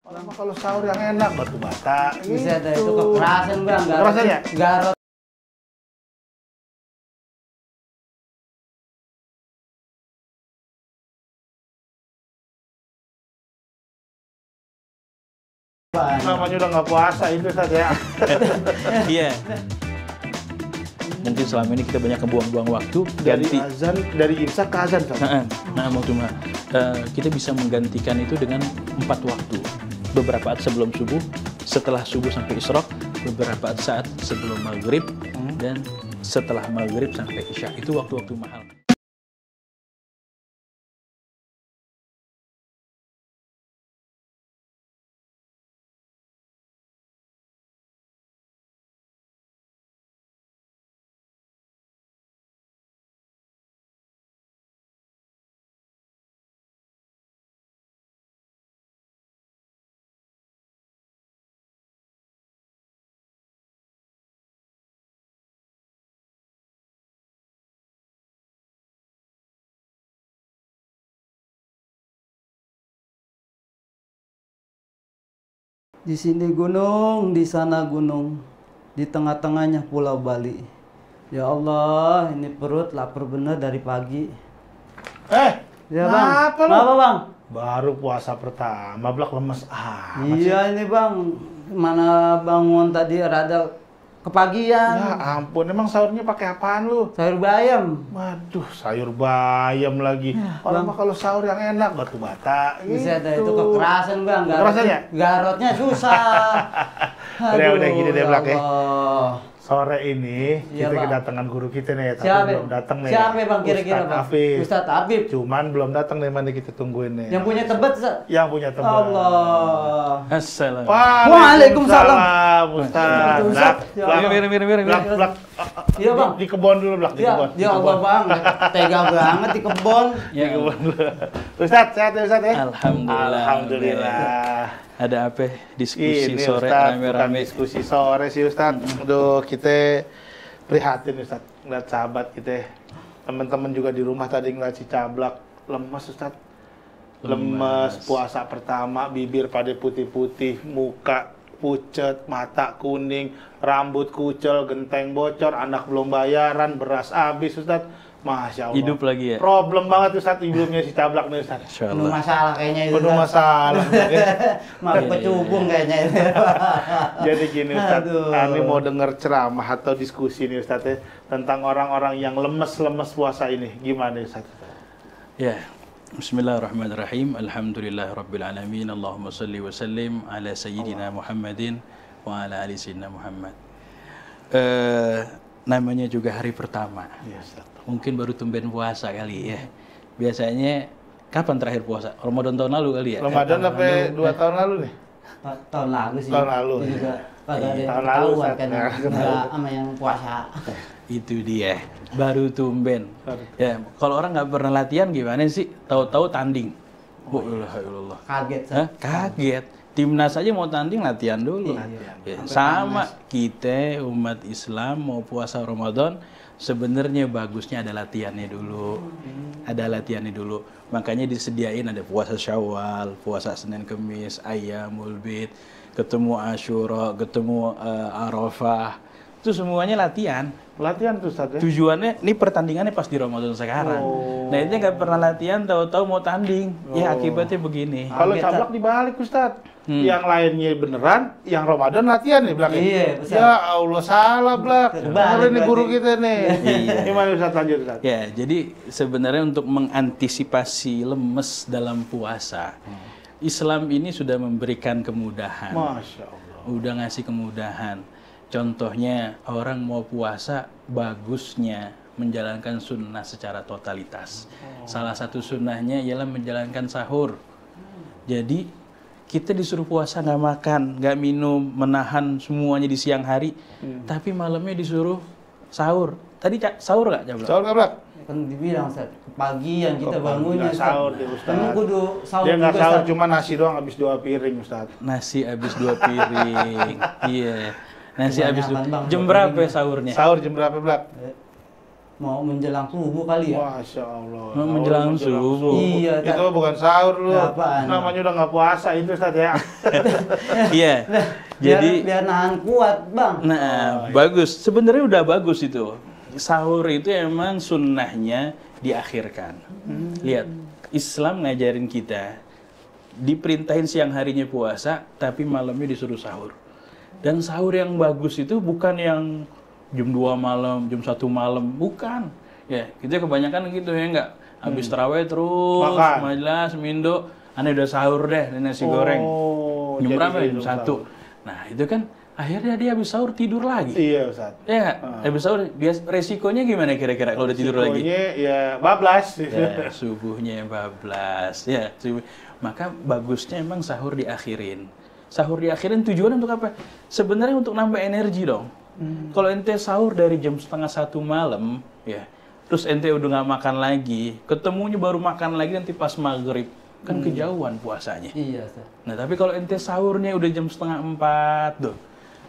Kalau sahur yang enak batu bata. Bisa ada itu kekerasan bang. Kekerasan ya? Garot. Namanya udah nggak puasa itu saja. Iya. Mungkin selama ini kita banyak kebuang-buang waktu Dari ganti. azan, dari imsak ke azan kan? Waktu mah kita bisa menggantikan itu dengan 4 waktu. Beberapa saat sebelum subuh, setelah subuh sampai isyraq, beberapa saat sebelum maghrib, dan setelah maghrib sampai isya. Itu waktu-waktu mahal. Di sini gunung, di sana gunung, di tengah-tengahnya Pulau Bali. Ya Allah, ini perut lapar bener dari pagi. Ya bang, apa lu? apa bang? Baru puasa pertama, blak lemes amat sih. Iya ini bang, mana bangun tadi rada kepagian. Ya ampun, emang sahurnya pakai apaan lu? Sayur bayam. Waduh, sayur bayam lagi. Kalau sahur yang enak batu bata. Bisa ada itu kekerasan bang. Kekerasan ya? Garotnya susah. Udah gini deh blak ya. Allah. Sore ini Iya, kita Bang. kedatangan guru kita nih, tapi Siapa? belum datang nih. Siapa bang kira-kira Ustadz bang? Afif. Ustadz Afif. Cuman belum datang nih, mana kita tungguin nih. Yang punya tebet, Ustaz? Yang punya teman. Allah. Assalamualaikum. Waalaikumsalam. Ustaz. Ustaz. Blak. Iya, Bang. Di kebon dulu, Blak. Di Ya, kebon. ya Allah bang, tega banget di kebon. Di kebon dulu. Ustaz, sehat ya Ustaz ya? Alhamdulillah. Alhamdulillah. Ada apa? Diskusi Ini sore Ustaz, bukan rame-rame. diskusi sore sih Ustaz. Aduh, kita prihatin Ustaz, ngeliat sahabat kita. Teman-teman juga di rumah tadi ngeliat si Cablak lemes Ustaz. Lemes, puasa pertama, bibir pada putih-putih, muka pucet, mata kuning, rambut kucel, genteng bocor, anak belum bayaran, beras habis Ustaz. Masya Allah. Hidup lagi ya? Problem banget Ustaz hidupnya si Cablak nih Ustaz. Insya Penuh Allah. masalah kayaknya itu. Penuh Ustaz. masalah. Ya. Malah kecubung kayaknya itu. Jadi gini Ustaz, Aduh. kami mau dengar ceramah atau diskusi nih Ustaz ya, tentang orang-orang yang lemes-lemes puasa ini. Gimana Ustaz? Ya. Bismillahirrahmanirrahim. Alhamdulillahirrabbilalamin. Allahumma salli wa sallim ala sayyidina Muhammadin wa ala ali sayyidina Muhammad. Namanya juga hari pertama. Ya, Ustaz. Mungkin baru tumben puasa kali ya. Biasanya kapan terakhir puasa? Ramadan tahun lalu kali ya? Ramadan sampai 2 tahun lalu nih. Tahun lalu sih. Tahun lalu. Itu juga pada ada yang Tahun lalu, ketahuan Ustaz. kan nggak sama yang puasa. Itu dia. Baru tumben. Ya, kalau orang nggak pernah latihan gimana sih? Tahu-tahu tanding. Waalaikumsalam. Kaget. Ustaz. Hah? Kaget. Timnas aja mau tanding latihan dulu. Ya, sama kita umat Islam mau puasa Ramadan sebenarnya bagusnya ada latihannya dulu. Ada latihannya dulu. Makanya disediain ada puasa Syawal, puasa Senin Kemis, Ayyamul Bid, ketemu Asyura, ketemu Arafah. Itu semuanya latihan. Latihan tuh Ustaz ya. Tujuannya, ini pertandingannya pas di Ramadan sekarang. Nah itu nggak pernah latihan, tahu-tahu mau tanding. Ya akibatnya begini. Kalau Cablak dibalik Ustaz. Yang lainnya beneran, yang Ramadan latihan nih Blak. Iya, Ustaz. Ya Allah salah Blak. Terbalik Ini guru berarti. kita nih. Iya. Gimana Ustaz, lanjut Ustaz? Ya, jadi sebenarnya untuk mengantisipasi lemes dalam puasa, Islam ini sudah memberikan kemudahan. Masya Allah. Udah ngasih kemudahan. Contohnya orang mau puasa, bagusnya menjalankan sunnah secara totalitas. Salah satu sunnahnya ialah menjalankan sahur. Jadi kita disuruh puasa nggak makan, nggak minum, menahan semuanya di siang hari, tapi malamnya disuruh sahur. Tadi sahur nggak Cablak? Sahur nggak Blak? Kan dibilang Ustaz, kepagian kita bangunnya Nggak sahur dia Ustaz. Emang kudu sahur Dia nggak juga, sahur, Ustaz. cuma nasi doang habis 2 piring Ustaz. Nasi habis 2 piring. Iya. Nasi habis Kebanyakan, Bang, jam 2 berapa piring. ya sahurnya? Sahur jam berapa Blak? mau menjelang subuh kali ya. Masya Allah. Menjelang subuh. Iya, Itu bukan sahur lu. Apaan? Namanya udah nggak puasa itu Ustaz ya. Iya. Jadi Jadi biar nahan kuat, Bang. nah, bagus. Sebenarnya udah bagus itu. Sahur itu emang sunnahnya diakhirkan. Lihat, Islam ngajarin kita diperintahin siang harinya puasa, tapi malamnya disuruh sahur. Dan sahur yang bagus itu bukan yang jam 2 malam, jam 1 malam, bukan. Ya, kita kebanyakan gitu ya enggak. Habis tarawih terus, Makan. majelis, mindo, aneh udah sahur deh, nasi goreng. Jam jadi berapa ya? Jam gitu 1. Nah, itu kan akhirnya dia habis sahur tidur lagi. Iya Ustaz. Ya nggak? Habis sahur, resikonya gimana kira-kira kalau udah tidur lagi? Resikonya ya bablas. Ya, subuhnya bablas. Ya, maka bagusnya emang sahur diakhirin. Sahur diakhirin tujuan untuk apa? Sebenarnya untuk nambah energi dong. Kalau ente sahur dari jam 12:30 malam, ya, terus ente udah nggak makan lagi, ketemunya baru makan lagi nanti pas maghrib, kan kejauhan puasanya. Iya, Ustaz. Nah, tapi kalau ente sahurnya udah jam 3:30 tuh,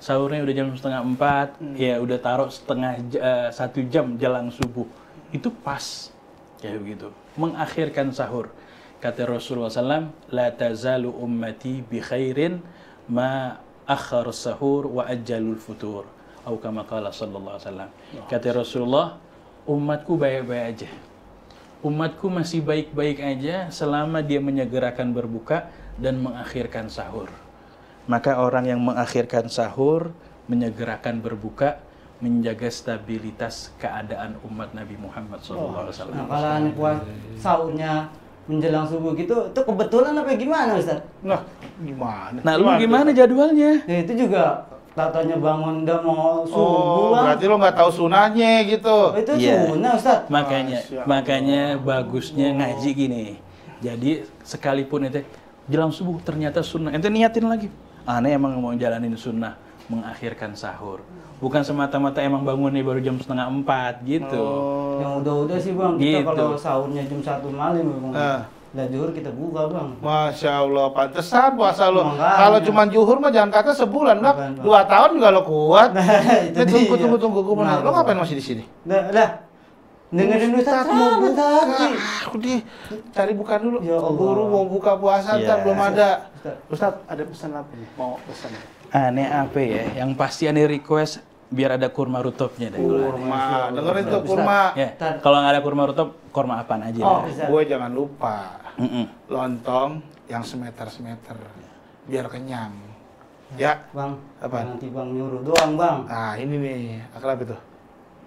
sahurnya udah jam 3:30, ya udah taruh 1 jam jelang subuh, itu pas, kayak begitu. Mengakhirkan sahur. Kata Rasulullah SAW, la tazalu ummati bi khairin ma akhar sahur wa ajjalul futur. Atau kama qala sallallahu alaihi wasallam. Kata Rasulullah, umatku baik-baik aja. Umatku masih baik-baik aja selama dia menyegerakan berbuka dan mengakhirkan sahur. Maka orang yang mengakhirkan sahur, menyegerakan berbuka, menjaga stabilitas keadaan umat Nabi Muhammad SAW. Nah, kalau aneh puas sahurnya menjelang subuh gitu, itu kebetulan apa gimana, Ustaz? Nah, gimana? Nah, lu gimana jadwalnya? Ya, itu juga katanya bangun udah mau subuh, Oh, Bang. berarti lo nggak tahu sunahnya gitu. Itu Iya. sunnah, Ustaz. Makanya bagusnya ngaji gini. Jadi sekalipun ente jelang subuh ternyata sunnah, ente niatin lagi. Aneh emang mau jalanin sunnah, mengakhirkan sahur. Bukan semata-mata emang bangun nih baru jam 3:30 gitu. Yang udah-udah sih, Bang. Kita Gitu. kalau sahurnya jam 1 malam, Bang. Lah zuhur kita buka, Bang. Masya Allah, pantesan puasa lo. Makanya. Kalau cuma juhur mah jangan kata sebulan, Bang. Bukan, Bang. 2 tahun juga lo kuat. Itu Tunggu, dia. tunggu. Gue mau nanya, lo Nah, ngapain masih di sini? Lah, dengerin Ustaz mau sama buka. tadi. Aku cari bukan dulu. Ya Allah. Guru mau buka puasa, Iya. ntar belum ada. Ustaz. Ustaz, ada pesan apa nih? Mau pesan? Aneh apa ya? Yang pasti aneh request biar ada kurma rutopnya deh. Kurma, dengerin tuh kurma. Ya, kalau nggak ada kurma rutop, kurma apaan aja. Oh, deh. bisa. Gue jangan lupa, Mm-mm. lontong yang semeter-semeter, biar kenyang. Ya, Bang, Apaan? nanti Bang nyuruh doang, Bang. nah ini nih, akrab itu.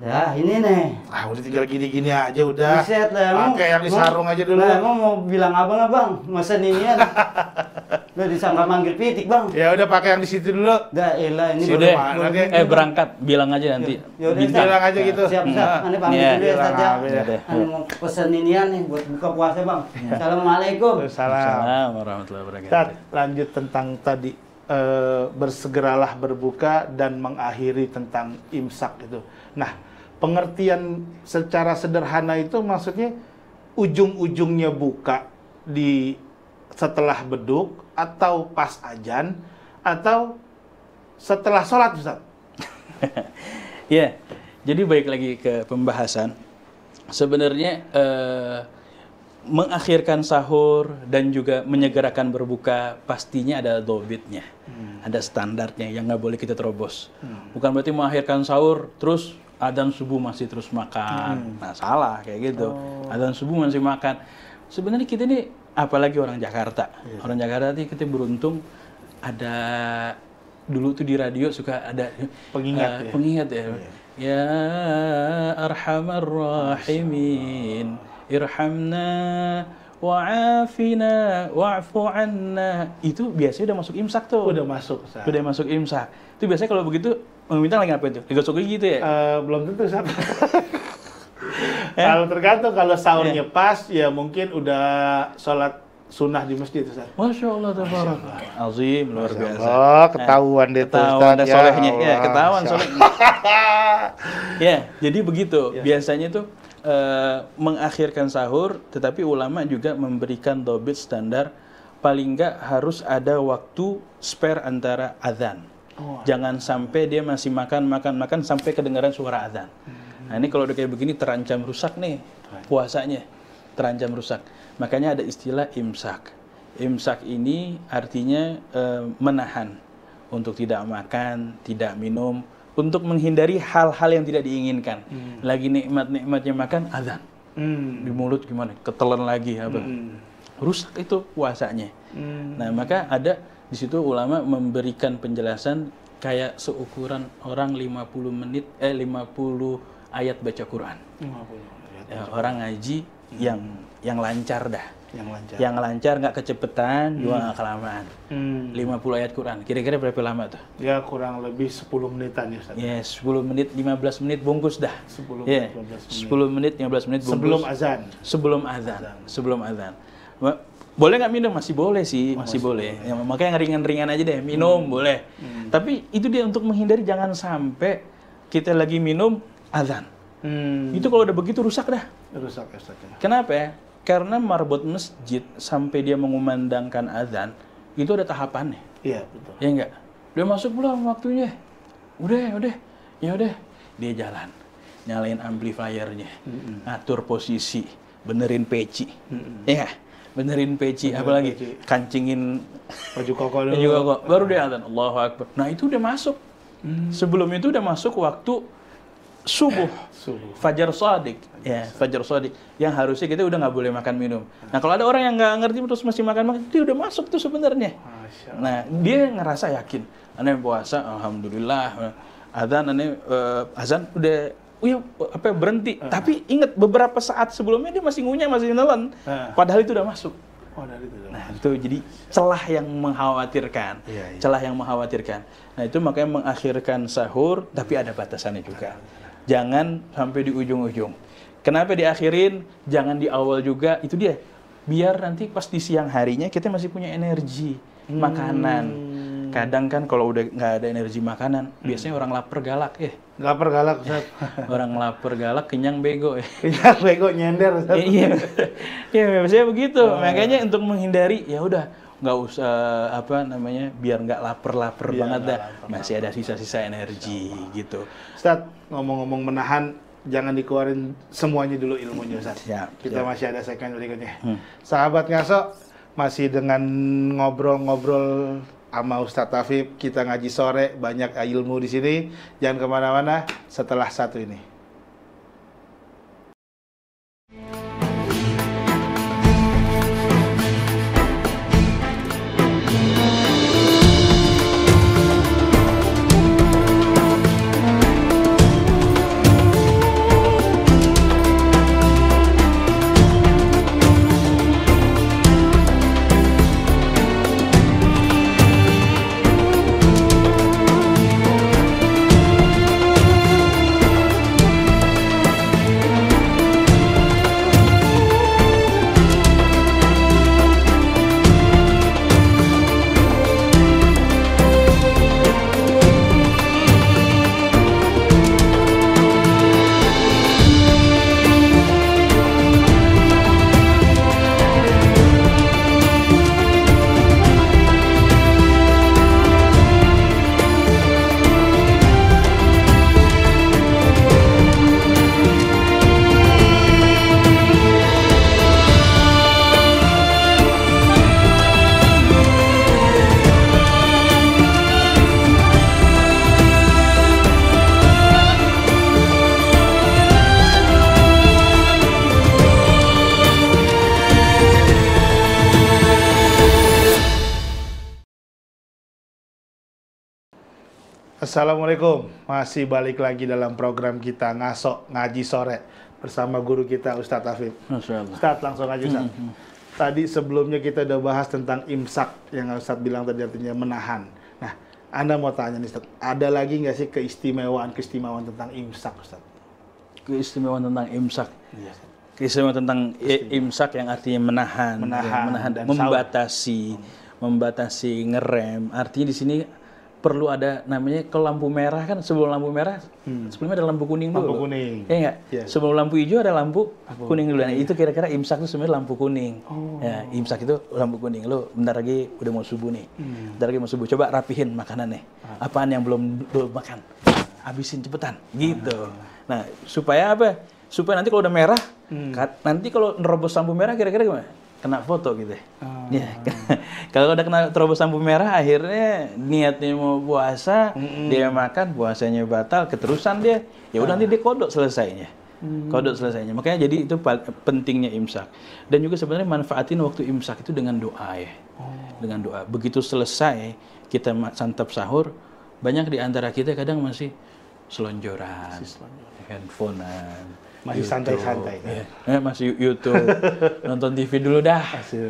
Ya, ini nih. Ah, udah tinggal gini-gini aja udah. Buset lah, emang. Pakai yang di sarung aja dulu. Lah, emang mau bilang abang, mesen inian. Udah disangka manggil pitik, Bang. Ya udah pakai yang di situ dulu. Dah, elah ini Sudah, mana dia? berangkat bilang aja nanti. Yaudah, Gitu. Ustaz. Bilang aja gitu. Siap, Ustaz. Aneh pamit Iya, dulu ya, Ustaz ya. bilang aja. Aneh mau pesen inian nih buat buka puasa, Bang. Assalamualaikum. Salam. Assalamualaikum warahmatullahi wabarakatuh. Ustaz, lanjut tentang tadi bersegeralah berbuka dan mengakhiri tentang imsak itu. Nah, pengertian secara sederhana itu maksudnya ujung-ujungnya buka di setelah beduk atau pas ajan atau setelah sholat, Ustaz? Ya, jadi balik lagi ke pembahasan. Sebenarnya mengakhirkan sahur dan juga menyegerakan berbuka pastinya ada dobitnya, ada standarnya yang nggak boleh kita terobos. Bukan berarti mengakhirkan sahur terus adzan subuh masih terus makan. Nah, salah kayak gitu. Adzan subuh masih makan. Sebenarnya kita ini apalagi orang Jakarta. Orang Jakarta ini kita beruntung ada dulu tuh di radio suka ada Pengingat ya? pengingat ya. Ya Arhamar Rahimin, irhamna wa'afina wa'fu anna. Itu biasanya udah masuk imsak tuh. Udah masuk, Ustaz. Udah masuk imsak. Itu biasanya kalau begitu meminta lagi ngapain tuh? Digosok gigi gitu ya? Belum tentu, Ustaz. Kalau tergantung, kalau sahurnya pas, ya mungkin udah sholat sunnah di masjid, Ustaz. Masya Allah, tabarak. Azim, luar biasa. Oh, ketahuan deh tuh, Ketahuan Ustaz. ada Ya solehnya. Ya, Allah. ketahuan Masya solehnya. Ya, jadi begitu. Biasanya tuh mengakhirkan sahur, tetapi ulama juga memberikan dobit standar. Paling nggak harus ada waktu spare antara azan. Jangan sampai dia masih makan sampai kedengaran suara azan. Nah ini kalau udah kayak begini terancam rusak nih puasanya, terancam rusak. Makanya ada istilah imsak. Imsak ini artinya menahan untuk tidak makan, tidak minum, untuk menghindari hal-hal yang tidak diinginkan. Lagi nikmat-nikmatnya makan, azan. Di mulut gimana? Ketelan lagi apa? Rusak itu puasanya. Nah, maka ada di situ ulama memberikan penjelasan kayak seukuran orang 50 ayat baca Quran. 50 Ya, orang ngaji yang lancar dah. Yang lancar nggak kecepetan, juga nggak kelamaan. 50 ayat Quran. Kira-kira berapa lama tuh? Ya kurang lebih 10 menitan ya Ustaz. Ya, 10 menit, 15 menit bungkus dah. 10 Ya, 10 menit, 15 menit bungkus. Sebelum azan. Sebelum azan. Boleh nggak minum? Masih boleh sih, masih boleh. Ya, makanya ringan-ringan aja deh, minum boleh. Tapi itu dia untuk menghindari jangan sampai kita lagi minum azan. Itu kalau udah begitu rusak dah. Rusak ya Ustaz. Kenapa ya? Karena marbot masjid sampai dia mengumandangkan azan itu ada tahapannya. Iya, betul. Ya enggak? Udah masuk belum waktunya? Udah. Ya udah. Dia jalan. Nyalain amplifiernya. Atur posisi, benerin peci. Ya enggak? Benerin peci, apalagi kancingin baju koko dulu. Baju koko. Baru dia azan. Allahu Akbar. Nah, itu udah masuk. Sebelum itu udah masuk waktu subuh. Fajar Shadiq. Ya, Fajar Shadiq. Yang harusnya kita udah nggak boleh makan minum. Nah, kalau ada orang yang nggak ngerti terus masih makan, itu udah masuk tuh sebenarnya. Nah, dia ngerasa yakin. Aneh puasa, alhamdulillah. Azan udah berhenti. Tapi ingat beberapa saat sebelumnya dia masih ngunyah, masih nelen. Padahal itu udah masuk. Nah, itu jadi celah yang mengkhawatirkan. Celah yang mengkhawatirkan. Nah, itu makanya mengakhirkan sahur, tapi ada batasannya juga. Jangan sampai di ujung-ujung. Kenapa diakhirin? Jangan di awal juga. Itu dia. Biar nanti pas di siang harinya kita masih punya energi makanan. Kadang kan kalau udah nggak ada energi makanan, biasanya orang lapar galak Lapar galak Ustaz. Orang lapar galak, kenyang bego Kenyang bego nyender Ustaz. Iya. Ya, biasanya begitu. Makanya untuk menghindari ya udah nggak usah biar nggak lapar banget dah. Masih ada sisa-sisa energi gitu. Ustaz, ngomong-ngomong menahan, jangan dikeluarin semuanya dulu ilmunya Ustaz. Kita masih ada segmen berikutnya. Sahabat Ngaso, masih dengan ngobrol-ngobrol sama Ustadz Tafib, kita ngaji sore, banyak ilmu di sini. Jangan kemana-mana setelah satu ini. Assalamualaikum, masih balik lagi dalam program kita Ngaso Ngaji Sore bersama guru kita Ustadz Tafib. Ustadz, langsung aja Ustadz. Tadi sebelumnya kita udah bahas tentang imsak yang Ustadz bilang tadi artinya menahan. Nah, Anda mau tanya nih Ustadz, ada lagi nggak sih keistimewaan tentang imsak Ustadz? Keistimewaan tentang imsak? Iya. Keistimewaan tentang imsak yang artinya menahan, dan membatasi, ngerem. Artinya di sini perlu ada namanya, kalau lampu merah kan, sebelum lampu merah sebelumnya ada lampu kuning dulu. Lampu kuning. Ya enggak? Yeah. Sebelum lampu hijau ada lampu kuning dulu. Nah, itu kira-kira imsak itu sebenarnya lampu kuning. Ya, imsak itu lampu kuning. Lo bentar lagi udah mau subuh nih. Bentar lagi mau subuh. Coba rapihin makanannya. Apaan yang belum makan? habisin cepetan, gitu. Nah, supaya apa? Supaya nanti kalau udah merah, nanti kalau nerobos lampu merah kira-kira gimana? Kena foto gitu. Ya. Kalau udah kena terobos lampu merah, akhirnya niatnya mau puasa, dia makan, puasanya batal, keterusan dia. Ya udah nanti dia kodok selesainya. Kodok selesainya. Makanya jadi itu pentingnya imsak. Dan juga sebenarnya manfaatin waktu imsak itu dengan doa ya. Dengan doa. Begitu selesai kita santap sahur, banyak di antara kita kadang masih selonjoran, handphonean. Masih santai-santai. Ya. Masih YouTube, nonton TV dulu dah.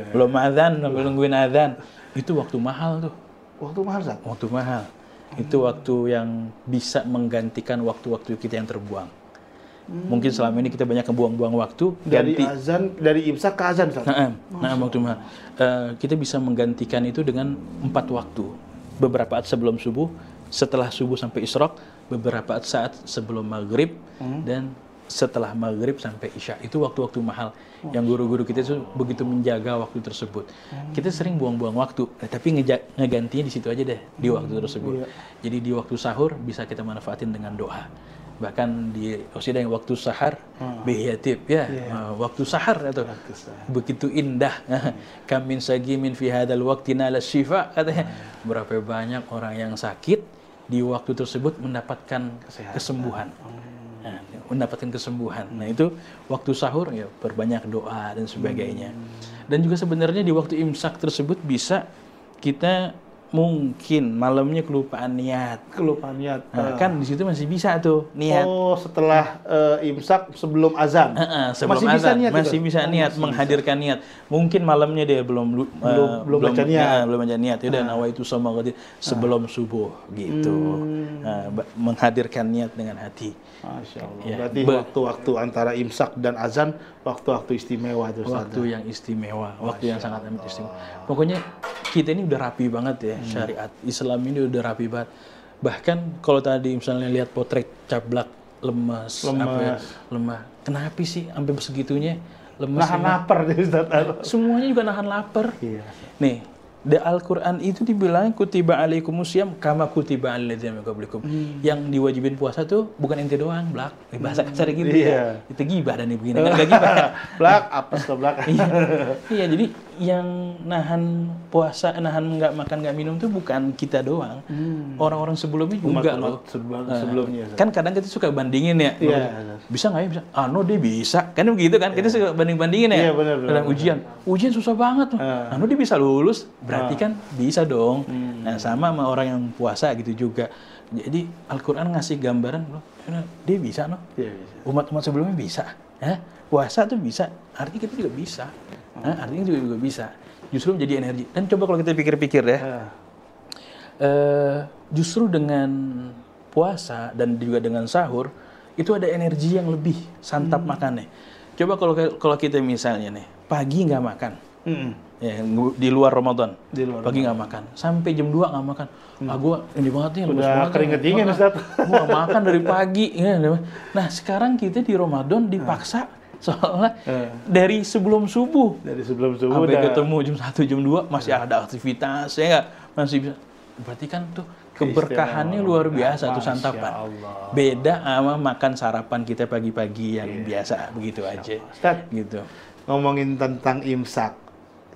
Belum azan, sambil nungguin azan. Itu waktu mahal tuh. Waktu mahal, Zat? Waktu mahal. Itu waktu yang bisa menggantikan waktu-waktu kita yang terbuang. Mungkin selama ini kita banyak kebuang-buang waktu. Dari azan, dari imsak ke azan, Zat? Nah, waktu mahal. Kita bisa menggantikan itu dengan 4 waktu. Beberapa saat sebelum subuh, setelah subuh sampai isyraq, beberapa saat sebelum maghrib, dan setelah maghrib sampai isya. Itu waktu-waktu mahal yang guru-guru kita itu begitu menjaga waktu tersebut. Kita sering buang-buang waktu, tapi ngegantinya di situ aja deh, di waktu tersebut. Jadi di waktu sahur bisa kita manfaatin dengan doa. Bahkan di Osida yang waktu sahar, bihiyatib ya, waktu sahar itu begitu indah. Kamin sagimin fi hadal waqti nala syifa, katanya. Berapa banyak orang yang sakit di waktu tersebut mendapatkan kesembuhan. Nah, mendapatkan kesembuhan. Nah, itu waktu sahur ya perbanyak doa dan sebagainya. Dan juga sebenarnya di waktu imsak tersebut bisa kita mungkin malamnya kelupaan niat. Kelupaan niat. Kan di situ masih bisa tuh niat. Oh, setelah imsak sebelum azan. Sebelum masih azan bisa niat masih bisa niat, menghadirkan niat. Mungkin malamnya dia belum baca niat. Belum baca niat. Ya udah nawaitu sama sebelum subuh gitu. Menghadirkan niat dengan hati. Masya Allah. Ya, berarti waktu-waktu antara imsak dan azan, waktu-waktu istimewa itu. Waktu yang istimewa, waktu yang sangat amat istimewa. Pokoknya kita ini udah rapi banget ya, syariat Islam ini udah rapi banget. Bahkan kalau tadi misalnya lihat potret cablak lemas. Lemah. Kenapa sih sampai segitunya? Lemas. Nahan lapar deh, Ustaz. Semuanya juga nahan lapar. Iya. Nih, di Al-Quran itu dibilang kutiba alaikumusiyam kama kutiba alal ladzina min qablikum. Yang diwajibin puasa tuh bukan ente doang, Blak. Bahasa kasar gitu ya. Itu gibah dan begini. Enggak gibah. Blak, apes ke Blak. Iya, jadi yang nahan puasa, nahan nggak makan, nggak minum tuh bukan kita doang. Orang-orang sebelumnya juga loh. Sebelumnya. Kan kadang kita suka bandingin ya. Bisa nggak ya? Bisa. No, dia bisa. Kan begitu kan? Kita suka banding-bandingin ya. Iya, benar. Dalam ujian susah banget. No, dia bisa lulus. Berarti kan bisa dong. Nah, sama orang yang puasa gitu juga. Jadi Al-Quran ngasih gambaran loh, dia bisa loh. Umat-umat sebelumnya bisa. Puasa tuh bisa. Artinya kita juga bisa. Artinya juga bisa. Justru menjadi energi. Dan coba kalau kita pikir-pikir ya. Justru dengan puasa dan juga dengan sahur itu ada energi yang lebih santap makannya. Coba kalau kita misalnya nih pagi nggak makan. Ya, di luar Ramadan, pagi nggak makan, sampai jam 2 nggak makan. Gue ini banget nih, udah keringet dingin, Ustaz. Gue nggak makan dari pagi. Nah, sekarang kita di Ramadan dipaksa soalnya dari sebelum subuh. Sampai ketemu jam 1, jam 2 masih ada aktivitas, ya nggak? Masih bisa. Berarti kan tuh keberkahannya luar biasa tuh santapan. Beda sama makan sarapan kita pagi-pagi yang biasa begitu aja. Ustaz, gitu. Ngomongin tentang imsak,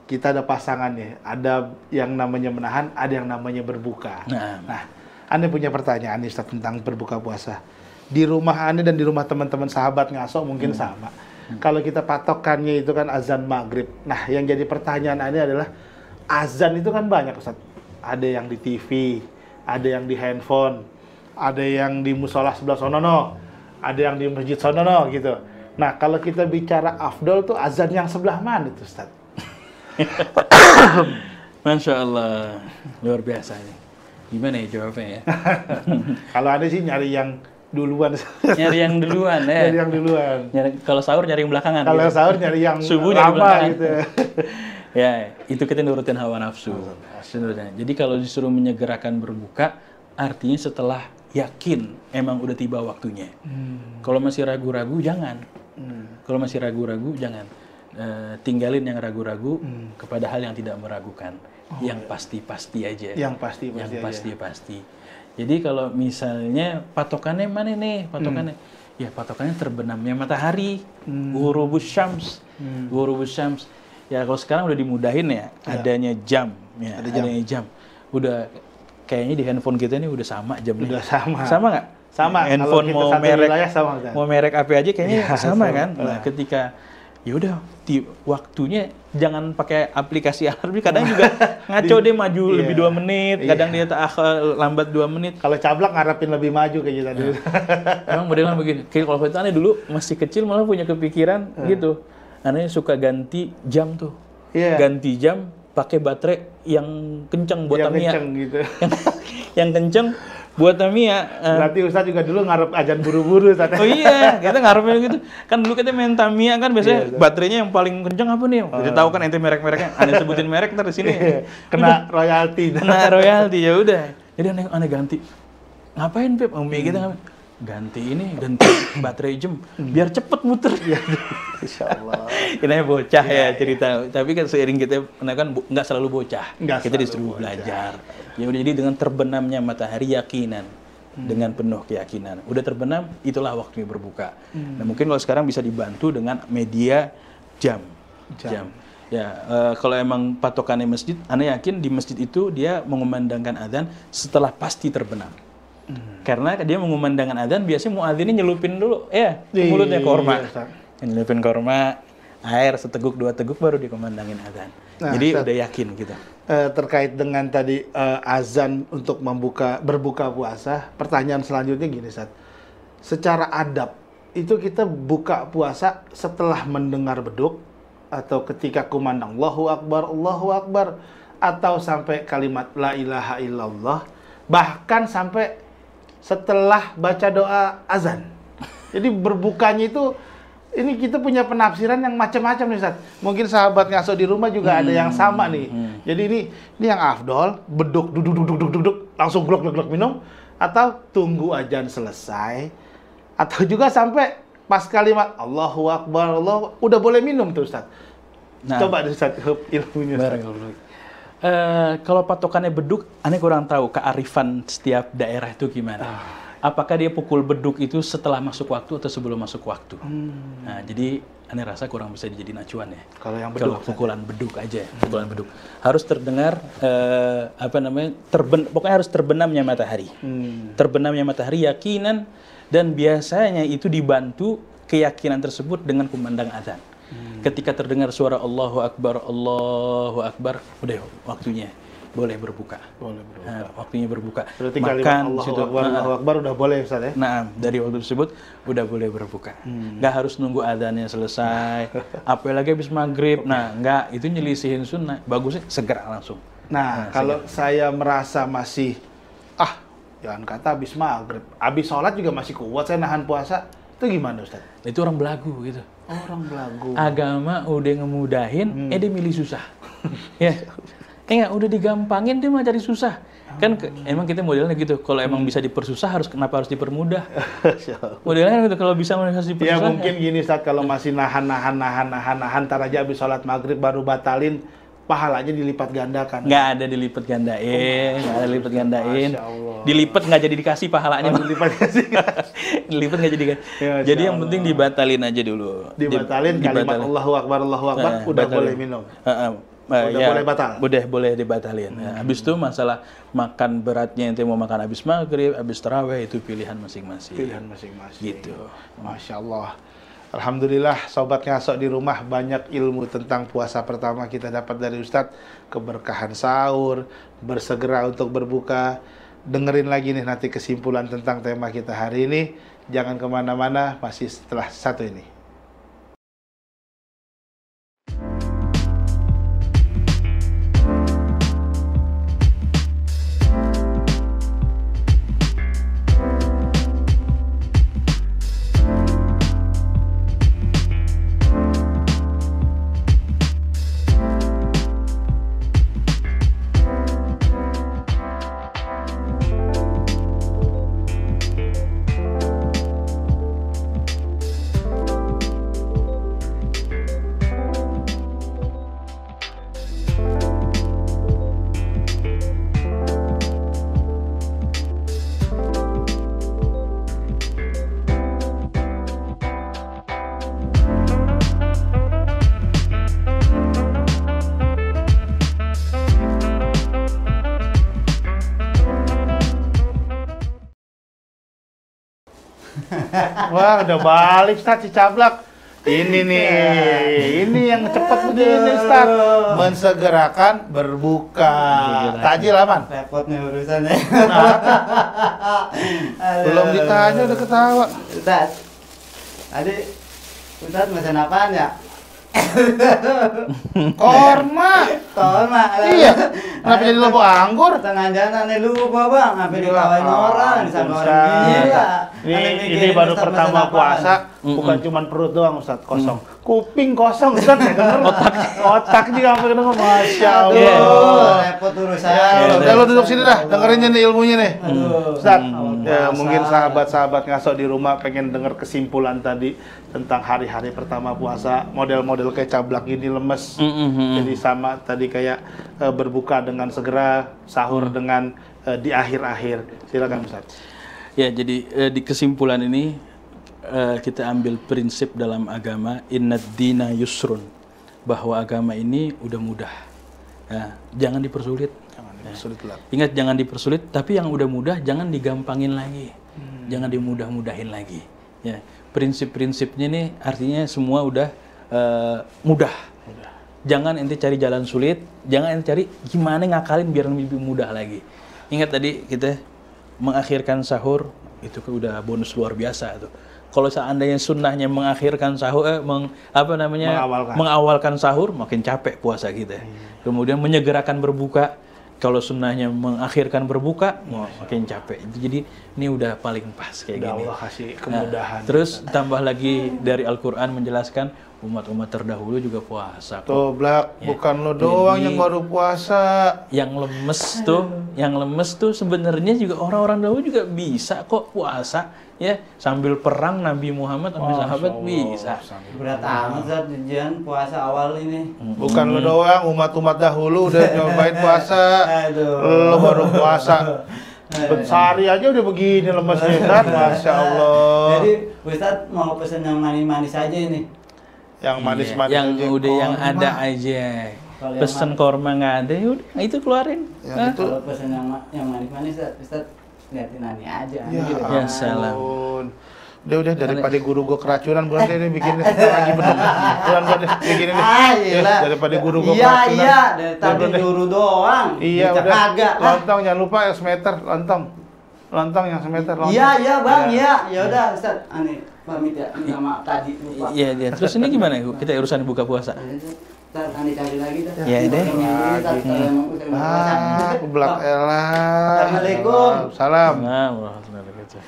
kita ada pasangannya, ada yang namanya menahan, ada yang namanya berbuka. Nah, Anda punya pertanyaan nih, Ustaz, tentang berbuka puasa. Di rumah Anda dan di rumah teman-teman sahabat ngaso mungkin sama. Kalau kita patokannya itu kan azan maghrib. Nah, yang jadi pertanyaan Anda adalah azan itu kan banyak, Ustaz. Ada yang di TV, ada yang di handphone, ada yang di musola sebelah sono, ada yang di masjid sono gitu. Nah, kalau kita bicara afdol tuh azan yang sebelah mana tuh, Ustaz? Masya Allah, luar biasa nih. Gimana ya jawabnya ya? Kalau Anda sih nyari yang duluan. Nyari yang duluan ya? Nyari yang duluan. Kalau sahur nyari yang belakangan. Kalau gitu. sahur nyari yang subuh lama gitu. Ya, itu kita nurutin hawa nafsu. Jadi kalau disuruh menyegerakan berbuka, artinya setelah yakin emang udah tiba waktunya. Kalau masih ragu-ragu, jangan. Kalau masih ragu-ragu, jangan. tinggalin yang ragu-ragu kepada hal yang tidak meragukan, yang pasti-pasti aja. Yang pasti-pasti. Pasti-pasti. Jadi kalau misalnya patokannya mana nih? Patokannya, ya patokannya terbenamnya matahari, ghurubus syams, ghurubus syams. Ya kalau sekarang udah dimudahin ya, adanya jam, ya, adanya jam. Udah kayaknya di handphone kita ini udah sama jamnya. Udah sama. Sama nggak? Sama. Handphone mau merek sama, kan? mau merek apa aja kayaknya sama kan. Nah, ketika ya udah waktunya jangan pakai aplikasi alarm, kadang juga ngaco deh maju lebih 2 menit, kadang dia lambat 2 menit. Kalau cablak ngarepin lebih maju kayak gitu tadi. Emang modelnya begini. Kalau kita aneh dulu masih kecil malah punya kepikiran gitu. Aneh suka ganti jam tuh. Ganti jam pakai baterai yang kenceng buat Tamiya. Kenceng gitu. yang kenceng buat Tamiya. Berarti Ustadz juga dulu ngarep ajan buru-buru. Oh iya, kita ngarepnya gitu. Kan dulu kita main Tamiya kan biasanya baterainya yang paling kenceng apa nih? Kita tahu kan ente merek-mereknya. Aneh sebutin merek ntar di sini. Kena royalti. Kena royalti ya udah. Jadi aneh ganti. Ngapain Pep? Umi kita ngapain? Ganti baterai jam biar cepet muter. Insyaallah. Ini bocah ya cerita. Tapi kan seiring kita kan nggak selalu bocah. Kita disuruh belajar. Ya udah, jadi dengan terbenamnya matahari yakinan, dengan penuh keyakinan. Udah terbenam, itulah waktunya berbuka. Nah mungkin kalau sekarang bisa dibantu dengan media jam. Ya kalau emang patokannya masjid, Anda yakin di masjid itu dia mengumandangkan adzan setelah pasti terbenam. Karena dia mengumandangkan adzan, biasanya muadzinnya nyelupin dulu mulutnya korma. Nyelupin korma, air seteguk 2 teguk baru dikumandangin adzan. Nah, jadi Ustaz, udah yakin gitu. Terkait dengan tadi azan untuk berbuka puasa, pertanyaan selanjutnya gini Ustaz. Secara adab, itu kita buka puasa setelah mendengar beduk atau ketika kumandang Allahu Akbar, atau sampai kalimat la ilaha illallah, bahkan sampai setelah baca doa azan. Jadi berbukanya itu, ini kita punya penafsiran yang macam-macam nih Ustaz. Mungkin sahabat ngaso di rumah juga ada yang sama nih. Jadi ini yang afdol, beduk duduk langsung glok minum, atau tunggu azan selesai, atau juga sampai pas kalimat Allahu Akbar, udah boleh minum tuh Ustaz. Nah, coba Ustaz ilmunya. Kalau patokannya beduk, aneh kurang tahu kearifan setiap daerah itu gimana. Apakah dia pukul beduk itu setelah masuk waktu atau sebelum masuk waktu? Nah, jadi aneh rasa kurang bisa dijadiin acuan ya. Kalau yang beduk, pukulan beduk aja, pukulan beduk harus terdengar pokoknya harus terbenamnya matahari. Terbenamnya matahari yakinan, dan biasanya itu dibantu keyakinan tersebut dengan kumandang adzan. Ketika terdengar suara Allahu Akbar, udah waktunya boleh berbuka. Nah, waktunya berbuka. Berarti makan Allahu Akbar udah boleh Ustaz ya? Nah, dari waktu tersebut udah boleh berbuka. Nggak harus nunggu adzannya selesai. Apalagi habis maghrib. Nah, nggak, itu nyelisihin sunnah. Bagusnya segera langsung. Nah kalau saya merasa masih jangan kata habis maghrib, habis sholat juga masih kuat saya nahan puasa, itu gimana Ustaz? Itu orang belagu gitu. Orang belagu. Agama udah ngemudahin, dia milih susah. Ya. Enggak, udah digampangin dia malah cari susah. Kan emang kita modelnya gitu. Kalau emang bisa dipersusah, kenapa harus dipermudah? Modelnya gitu, kalau bisa harus dipersusah. Ya mungkin gini Ustaz, kalau masih nahan tar aja habis sholat maghrib baru batalin, pahalanya dilipat gandakan. Nggak ada dilipat gandain, nggak ada dilipat gandain. Dilipat nggak jadi dikasih pahalanya. Dilipat kasih. Dilipat nggak jadi dikasih. Jadi yang penting dibatalin aja dulu. Dibatalin kalimat Allahu Akbar, udah boleh minum. Boleh batal. Boleh dibatalin. Habis itu masalah makan beratnya, ente mau makan habis maghrib, habis tarawih, itu pilihan masing-masing. Gitu. Masya Allah. Alhamdulillah, sobat ngasok di rumah, banyak ilmu tentang puasa pertama kita dapat dari Ustadz. Keberkahan sahur, bersegera untuk berbuka. Dengerin lagi nih nanti kesimpulan tentang tema kita hari ini. Jangan kemana-mana, masih setelah satu ini. Wah, udah balik Ustaz si Cablak. Ini nih, ini yang cepat begini Ustaz. Mensegerakan berbuka. Takjil aman? Repot nih urusannya. Belum ditanya udah ketawa. Ustaz, tadi Ustaz pesan apaan ya? Korma. Korma. Iya. Kenapa jadi lobo anggur? Tengah jalan lupa bang, sampai ditawain orang sama Ustaz. orang gila. Ini baru pertama puasa, bukan cuma perut doang Ustaz, kosong. Kuping kosong Ustaz, ya denger. Otak juga sampai denger. Masya Allah. Repot urusan. Udah lo duduk sini dah, dengerin nih ilmunya nih. Ustaz, ya, puasa. mungkin sahabat-sahabat ngaso di rumah pengen denger kesimpulan tadi tentang hari-hari pertama puasa, model-model kayak Cablak ini lemes. Jadi sama tadi kayak berbuka dengan segera, sahur dengan di akhir-akhir. Silakan Ustaz. Ya, jadi di kesimpulan ini kita ambil prinsip dalam agama innad dina yusrun, bahwa agama ini udah mudah. Ya, jangan dipersulit. Ingat, jangan dipersulit, tapi yang udah mudah jangan digampangin lagi. Jangan dimudah-mudahin lagi. Ya, prinsip-prinsipnya nih artinya semua udah mudah. Jangan ente cari jalan sulit, jangan ente cari gimana ngakalin biar lebih mudah lagi. Ingat tadi kita mengakhirkan sahur itu udah bonus luar biasa tuh. Kalau seandainya sunnahnya mengakhirkan sahur, mengawalkan sahur, makin capek puasa kita. Kemudian menyegerakan berbuka, kalau sunnahnya mengakhirkan berbuka, makin capek. Jadi ini udah paling pas kayak gini. Allah kasih kemudahan. Terus tambah lagi dari Al-Quran menjelaskan umat-umat terdahulu juga puasa. Tuh, Blak, bukan lo doang yang baru puasa. Yang lemes tuh sebenarnya juga orang-orang dahulu juga bisa kok puasa. Ya, sambil perang Nabi Muhammad sama sahabat bisa. Berat amat Zat ujian puasa awal ini. Bukan lo doang, umat-umat dahulu udah nyobain puasa. Lo baru puasa. Sehari aja udah begini lemesnya kan, Masya Allah. Jadi Ustaz mau pesen yang manis-manis aja ini. Yang manis-manis yang aja. udah yang Korma. ada aja. Kalau Pesen korma nggak ada, yaudah itu keluarin. Yang itu. Kalau pesen yang manis-manis Ustaz liatin Ani aja. Ya, Ya, salam. ampun. Udah daripada guru gue keracunan, bulan deh bikin lagi bener. Bulan deh bikin ini. Daripada guru gue keracunan. Iya, dari tadi nyuruh doang. Iya, Bisa udah. kagak. Lontong jangan lupa yang semeter, lontong. Lontong yang semeter, lontong. Iya, Bang, iya. Ya udah, Ustaz. Ani pamit ya, minta maaf tadi lupa. Iya. Terus ini gimana kita urusan buka puasa? Ntar Ani cari lagi dah. Ya, deh. Belak elah. Assalamualaikum. Salam. Nah, warahmatullahi wabarakatuh.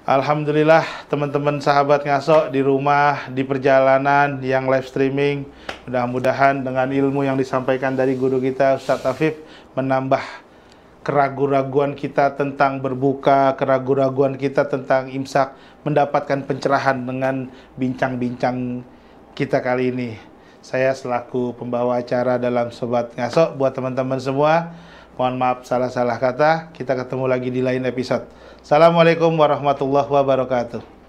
Alhamdulillah teman-teman sahabat ngaso di rumah, di perjalanan, yang live streaming, mudah-mudahan dengan ilmu yang disampaikan dari guru kita Ustadz Afif menambah keraguan-raguan kita tentang berbuka, keraguan-raguan kita tentang imsak, mendapatkan pencerahan dengan bincang-bincang kita kali ini. Saya selaku pembawa acara dalam Sobat Ngaso, buat teman-teman semua, mohon maaf salah-salah kata. Kita ketemu lagi di lain episode. Assalamualaikum warahmatullahi wabarakatuh.